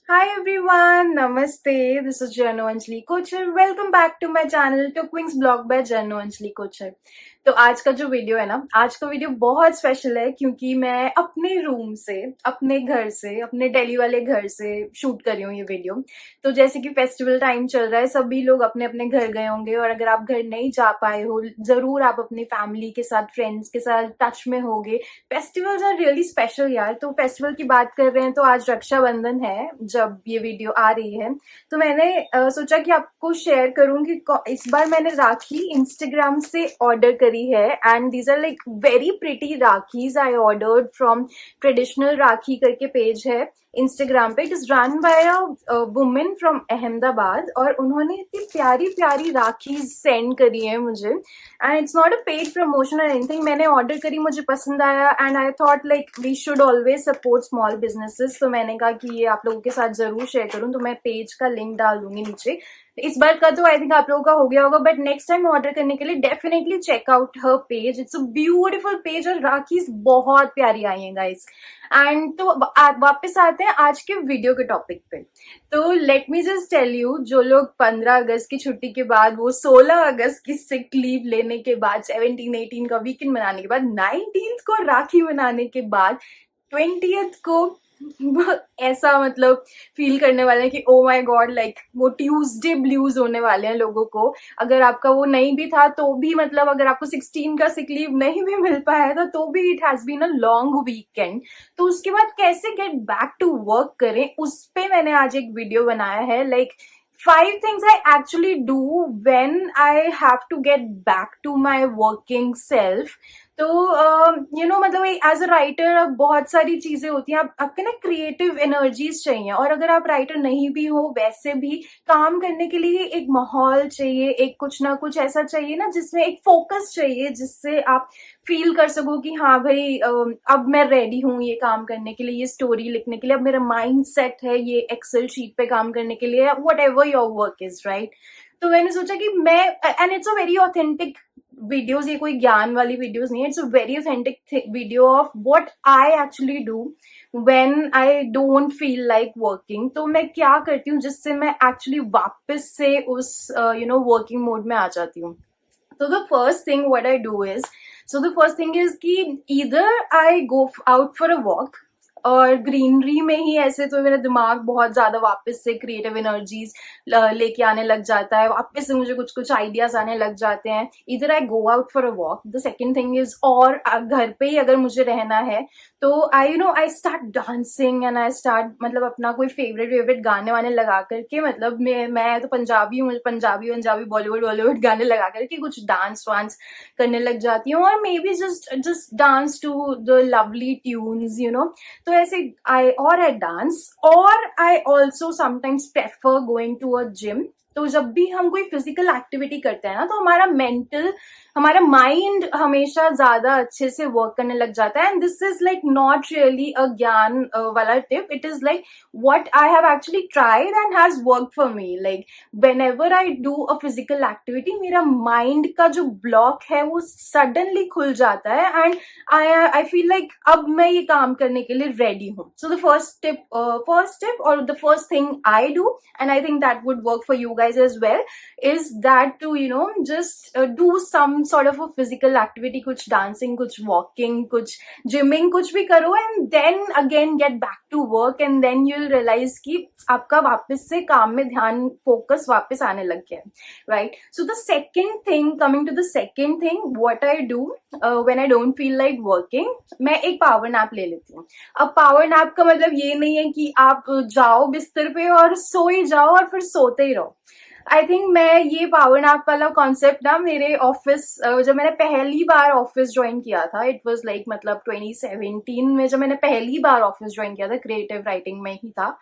Hi everyone, Namaste. This is Janu Anjali Kochar. Welcome back to my channel to Queen's Blog by Janu Anjali Kochar. तो आज का जो video है ना, आज का वीडियो बहुत स्पेशल है क्योंकि मैं अपने रूम से, अपने घर से, अपने दिल्ली वाले घर से शूट कर रही हूँ ये वीडियो। तो जैसे कि फेस्टिवल टाइम चल रहा है, सभी लोग अपने अपने घर गए होंगे और अगर आप घर नहीं जा पाए हो, जरूर आप अपनी फैमिली के साथ, फ्रेंड्स के साथ टच में होगे। फेस्टिवल्स आर रियली स्पेशल यार। तो फेस्टिवल की बात कर रहे हैं तो आज रक्षाबंधन है जब ये वीडियो आ रही है, तो मैंने सोचा कि आपको शेयर करूं कि इस बार मैंने राखी इंस्टाग्राम से ऑर्डर करी है and these are like very pretty rakhis I ordered from traditional Rakhi करके पेज है इंस्टाग्राम पे। It is run by a women from Ahmedabad और उन्होंने इतनी प्यारी प्यारी राखी सेंड करी है मुझे and it's not a paid promotion और एनीथिंग। मैंने ऑर्डर करी, मुझे पसंद आया and I thought like we should always support small businesses. तो मैंने कहा कि ये आप लोगों के साथ जरूर शेयर करूं, तो मैं पेज का लिंक डाल दूंगी नीचे। इस बार का तो आई थिंक आप लोगों का हो गया होगा, बट नेक्स्ट टाइम ऑर्डर करने के लिए definitely check out her page. It's a beautiful page और राखीज बहुत प्यारी आई हैं गाइस। एंड तो वापस आते हैं आज के वीडियो के टॉपिक पे। तो let me just tell you, जो लोग 15 अगस्त की छुट्टी के बाद, वो 16 अगस्त की सिक लीव लेने के बाद, 17-18 का वीकेंड मनाने के बाद, 19th को राखी मनाने के बाद, 20th को ऐसा मतलब फील करने वाले हैं कि ओ माय गॉड, लाइक वो ट्यूसडे ब्लूज होने वाले हैं लोगों को। अगर आपका वो नहीं भी था तो भी, मतलब अगर आपको 16 का सिक लीव नहीं भी मिल पाया था तो भी it has been a long weekend. तो उसके बाद कैसे गेट बैक टू वर्क करें, उस पे मैंने आज एक वीडियो बनाया है। Like 5 things I actually do when I have to get back to my working self। तो मतलब एज अ राइटर अब बहुत सारी चीजें होती हैं, आपके ना क्रिएटिव एनर्जीज चाहिए, और अगर आप राइटर नहीं भी हो वैसे भी काम करने के लिए एक माहौल चाहिए, एक कुछ ना कुछ ऐसा चाहिए ना जिसमें एक फोकस चाहिए, जिससे आप फील कर सको कि हाँ भाई अब मैं रेडी हूँ ये काम करने के लिए, ये स्टोरी लिखने के लिए, अब मेरा माइंड सेट है ये एक्सेल शीट पे काम करने के लिए, what ever your work is, right. तो मैंने सोचा कि मैं, and it's a very authentic videos, ये कोई ज्ञान वाली वीडियोज नहीं है, it's a very authentic video of what I actually do when I don't feel like working. तो मैं क्या करती हूँ जिससे मैं एक्चुअली वापस से उस वर्किंग मोड में आ जाती हूँ। So the first thing what I do is, कि either I go out for a walk, और ग्रीनरी में ही ऐसे तो मेरा दिमाग बहुत ज्यादा वापस से क्रिएटिव एनर्जीज लेके आने लग जाता है, वापस से मुझे कुछ कुछ आइडियाज आने लग जाते हैं। इधर I go out for a walk. The second thing is, और घर पे ही अगर मुझे रहना है तो I start dancing and I start, मतलब अपना कोई फेवरेट गाने वाने लगा करके, मतलब मैं तो पंजाबी हूँ, मुझे पंजाबी बॉलीवुड गाने लगा करके कुछ डांस वांस करने लग जाती हूँ, और maybe just dance to the lovely tunes तो ऐसे आई डांस, और I also sometimes prefer going to a gym. तो जब भी हम कोई फिजिकल एक्टिविटी करते हैं ना, तो हमारा माइंड हमेशा ज्यादा अच्छे से वर्क करने लग जाता है। And this is like not really अ ज्ञान वाला tip, it is like what I have actually tried and has work for me. Like when ever I do a physical activity, मेरा माइंड का जो ब्लॉक है वो सडनली खुल जाता है एंड आई फील लाइक अब मैं ये काम करने के लिए रेडी हूँ। सो द फर्स्ट टिप और the first thing I do, and I think that would work for you guys as well, is that to just do some sort of a physical activity, कुछ dancing, कुछ walking, कुछ gymming, कुछ भी करो, and then again get back to work, and then you'll realize कि आपका वापस से काम में ध्यान, फोकस वापस आने लग गया है, right? So the second thing, coming to the second thing, what I do when I don't feel like working, मैं एक पावर नैप ले लेती हूँ। अब पावर नैप का मतलब ये नहीं है कि आप जाओ बिस्तर पे और सो ही जाओ और फिर सोते ही रहो। आई थिंक मैं ये पावर नैप वाला कॉन्सेप्ट ना मेरे ऑफिस, जब मैंने पहली बार ऑफिस ज्वाइन किया था, इट वाज लाइक मतलब 2017 में जब मैंने पहली बार ऑफिस ज्वाइन किया था, क्रिएटिव राइटिंग में ही था।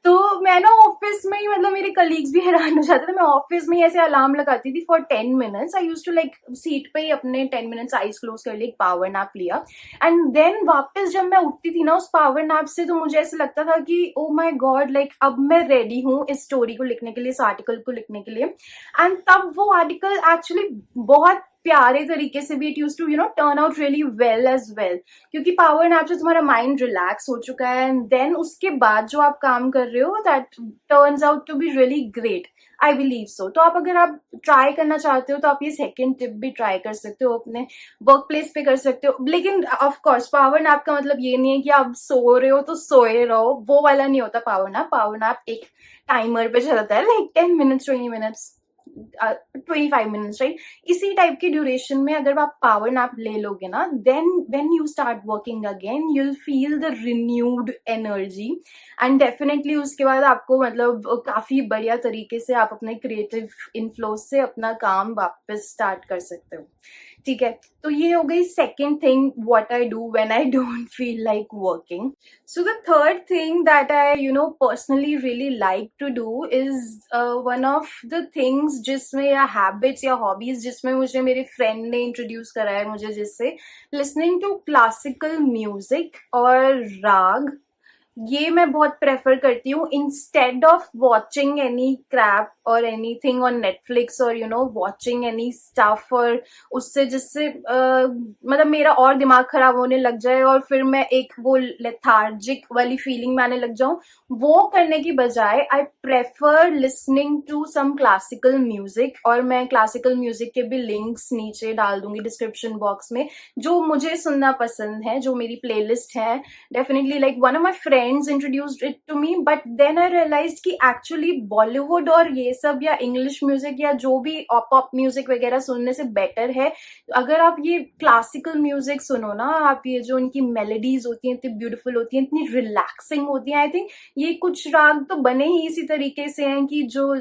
तो मैं ना ऑफिस में ही, मतलब मेरे कलीग्स भी हैरान हो जाते थे, मैं ऑफिस में ही ऐसे अलार्म लगाती थी for 10 minutes. I use to like seat पे ही अपने 10 मिनट्स आईज क्लोज कर लिए, एक पावर नैप लिया, एंड देन वापस जब मैं उठती थी ना उस पावर नैप से, तो मुझे ऐसे लगता था कि ओ माय गॉड, लाइक अब मैं रेडी हूँ इस स्टोरी को लिखने के लिए, इस आर्टिकल को लिखने के लिए। एंड तब वो आर्टिकल एक्चुअली बहुत प्यारे तरीके से भी it use to turn out really well as well, क्योंकि पावर नैप से तुम्हारा माइंड रिलैक्स हो चुका है एंड देन उसके बाद जो आप काम कर रहे हो that turns out to be really great. I believe so. तो आप अगर आप ट्राई करना चाहते हो तो आप ये सेकेंड टिप भी ट्राई कर सकते हो, अपने वर्क प्लेस पे कर सकते हो। लेकिन ऑफ कोर्स पावर नैप का मतलब ये नहीं है कि आप सो रहे हो तो सोए रहो, वो वाला नहीं होता पावर नैप। पावर नैप एक टाइमर पे चलता है, like 10 minutes, 20 minutes, 25 minutes, right. इसी टाइप की ड्यूरेशन में अगर आप पावर नैप ले लोगे ना, then when you start working again you will feel the renewed energy and definitely उसके बाद आपको मतलब काफी बढ़िया तरीके से आप अपने क्रिएटिव इनफ्लो से अपना काम वापस स्टार्ट कर सकते हो। ठीक है, तो ये हो गई second thing what I do when I don't feel like working. So the third thing that I personally really like to do is one of the things जिसमें, या हैबिट्स या हॉबीज जिसमें मुझे मेरे फ्रेंड ने इंट्रोड्यूस करा है मुझे, जिससे लिसनिंग टू क्लासिकल म्यूजिक और राग। ये मैं बहुत प्रेफर करती हूँ instead of watching any crap और एनीथिंग ऑन नेटफ्लिक्स और वॉचिंग एनी स्टफ, और उससे जिससे मतलब मेरा और दिमाग खराब होने लग जाए और फिर मैं एक वो लेथार्जिक वाली फीलिंग में आने लग जाऊं। वो करने की बजाय I prefer listening to some classical music, और मैं क्लासिकल म्यूजिक के भी लिंक्स नीचे डाल दूंगी डिस्क्रिप्शन बॉक्स में, जो मुझे सुनना पसंद है, जो मेरी प्लेलिस्ट है। Definitely like one of my friends introduced it to me, but then I realise कि एक्चुअली बॉलीवुड और ये सब या इंग्लिश म्यूजिक या जो भी पॉप म्यूजिक वगैरह सुनने से बेटर है अगर आप ये क्लासिकल म्यूजिक सुनो ना। आप ये जो इनकी मेलोडीज होती हैं इतनी ब्यूटीफुल होती हैं, इतनी रिलैक्सिंग होती हैं। आई थिंक ये कुछ राग तो बने ही इसी तरीके से हैं कि जो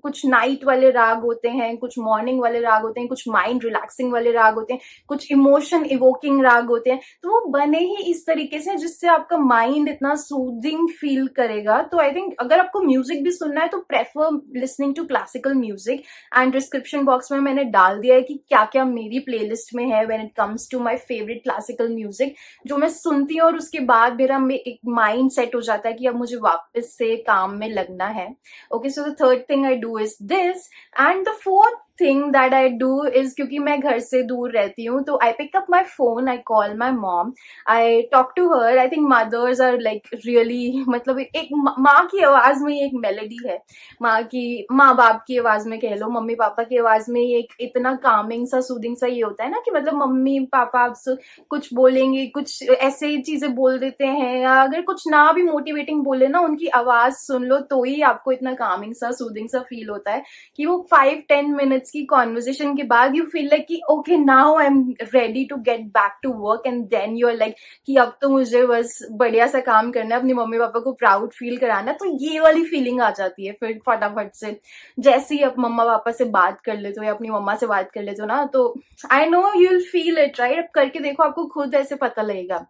कुछ नाइट वाले राग होते हैं, कुछ मॉर्निंग वाले राग होते हैं, कुछ माइंड रिलैक्सिंग वाले राग होते हैं, कुछ इमोशन इवोकिंग राग होते हैं। तो वो बने ही इस तरीके से जिससे आपका माइंड इतना सूदिंग फील करेगा। तो आई थिंक अगर आपको म्यूजिक भी सुनना है तो prefer listening to classical music. And description box में मैंने डाल दिया है कि क्या क्या मेरी प्लेलिस्ट में है when it comes to my favourite classical music, जो मैं सुनती हूँ और उसके बाद मेरा एक माइंड सेट हो जाता है कि अब मुझे वापस से काम में लगना है। Okay, so the third thing I do is this. And the fourth thing that I do is, क्योंकि मैं घर से दूर रहती हूँ, तो I pick up my phone, I call my mom, I talk to her. I think mothers are like really, मतलब एक माँ की आवाज में एक मेलेडी है, माँ बाप की आवाज में कह लो, मम्मी पापा की आवाज में एक इतना कामिंग सा सूदिंग सा ये होता है ना कि मतलब मम्मी पापा आपसे कुछ बोलेंगे, कुछ ऐसे चीजें बोल देते हैं, या अगर कुछ ना भी मोटिवेटिंग बोले ना, उनकी आवाज सुन लो तो ही आपको इतना कामिंग सा सूदिंग सा फील होता है कि वो 5-10 मिनट्स की कॉन्वर्जेशन के बाद यू फील लाइक कि okay now I am ready to get back to work, and then you are like कि अब तो मुझे बस बढ़िया सा काम करना है, अपनी मम्मी पापा को प्राउड फील कराना है। तो ये वाली फीलिंग आ जाती है फिर फटाफट से, जैसे ही आप मम्मा पापा से बात कर लेते हो या अपनी मम्मा से बात कर लेते हो ना, तो I know you will feel it, right. अब करके देखो, आपको खुद ऐसे पता लगेगा।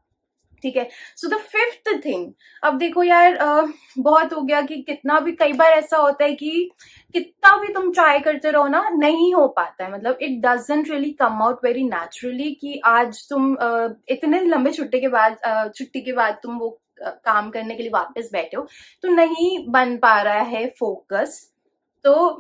ठीक है, सो द फिफ्थ थिंग, अब देखो यार बहुत हो गया कि कितना भी, कई बार ऐसा होता है कि कितना भी तुम ट्राई करते रहो ना, नहीं हो पाता है। मतलब it doesn't really come out very naturally कि आज तुम इतने लंबे छुट्टी के बाद तुम वो काम करने के लिए वापस बैठे हो, तो नहीं बन पा रहा है फोकस। तो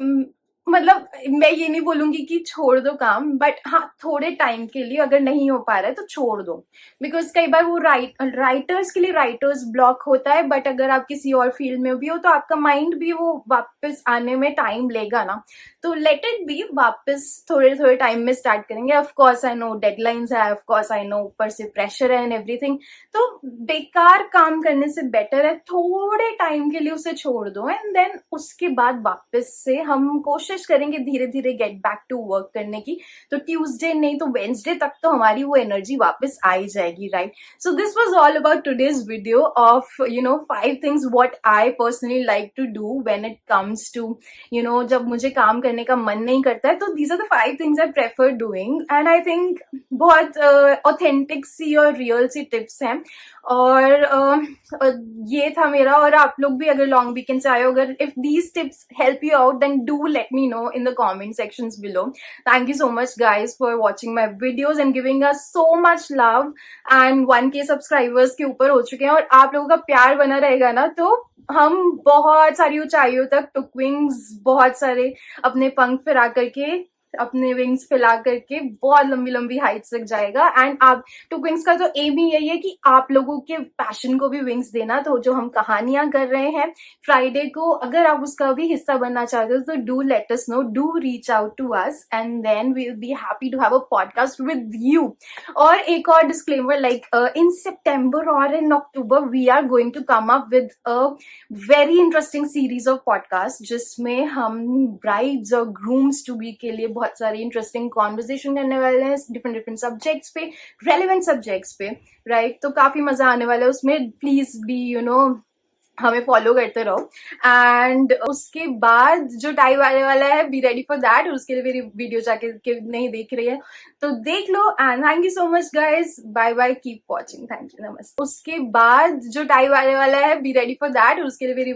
मतलब मैं ये नहीं बोलूंगी कि छोड़ दो काम, बट हाँ थोड़े टाइम के लिए अगर नहीं हो पा रहा है तो छोड़ दो। बिकॉज कई बार वो राइटर्स के लिए राइटर्स ब्लॉक होता है, बट अगर आप किसी और फील्ड में भी हो तो आपका माइंड भी वो वापस आने में टाइम लेगा ना। तो लेट इट बी, वापस थोड़े थोड़े टाइम में स्टार्ट करेंगे। Of course I know deadlines है, ऑफ कोर्स आई नो ऊपर से प्रेशर है एंड एवरीथिंग। तो बेकार काम करने से बेटर है थोड़े टाइम के लिए उसे छोड़ दो, एंड देन उसके बाद वापस से हम कोशिश करेंगे धीरे धीरे गेट बैक टू वर्क करने की। तो ट्यूसडे नहीं तो वेंसडे तक तो हमारी वो एनर्जी वापस आ ही जाएगी, right. So this was all about today's video of 5 things what I personally like to do when it comes to जब मुझे काम करने का मन नहीं करता है। तो these are the 5 things I prefer doing, and I think बहुत ऑथेंटिक सी और रियल सी टिप्स हैं। और ये था मेरा। और आप लोग भी अगर लॉन्ग वीकेंड से आए हो, अगर if these tips help you out then do let me know in the comment sections below. Thank you so much guys for watching my videos and giving us so much love, and 1K subscribers के ऊपर हो चुके हैं, और आप लोगों का प्यार बना रहेगा ना तो हम बहुत सारी ऊंचाइयों तक टुक विंग्स बहुत सारे अपने पंख फैला करके अपने विंग्स फैला करके बहुत लंबी लंबी हाइट्स तक जाएगा। एंड आप टू विंग्स का तो एम ही यही है कि आप लोगों के पैशन को भी विंग्स देना। तो जो हम कहानियां कर रहे हैं फ्राइडे को, अगर आप उसका भी हिस्सा बनना चाहते हो तो do let us know, do reach out to us and then we will be happy to have a podcast with you. और एक और डिस्क्लेमर, लाइक इन सितंबर और in October we are going to come up with a very interesting series of podcast, जिसमें हम brides और grooms to be के लिए बहुत सारी इंटरेस्टिंग कॉन्वर्सेशन करने वाले हैं डिफरेंट डिफरेंट सब्जेक्ट्स पे, रेलिवेंट सब्जेक्ट्स पे, राइट। तो काफी मजा आने वाला है उसमें। प्लीज बी हमें फॉलो करते रहो। एंड उसके बाद जो टाइम आने वाला है, बी रेडी फॉर दैट। उसके लिए मेरी वीडियो जाके के नहीं देख रही है तो देख लो। And thank you so much guys, bye bye, keep watching, thank you, नमस्ते। उसके बाद जो टाइम आने वाला है, बी रेडी फॉर दैट। उसके लिए मेरी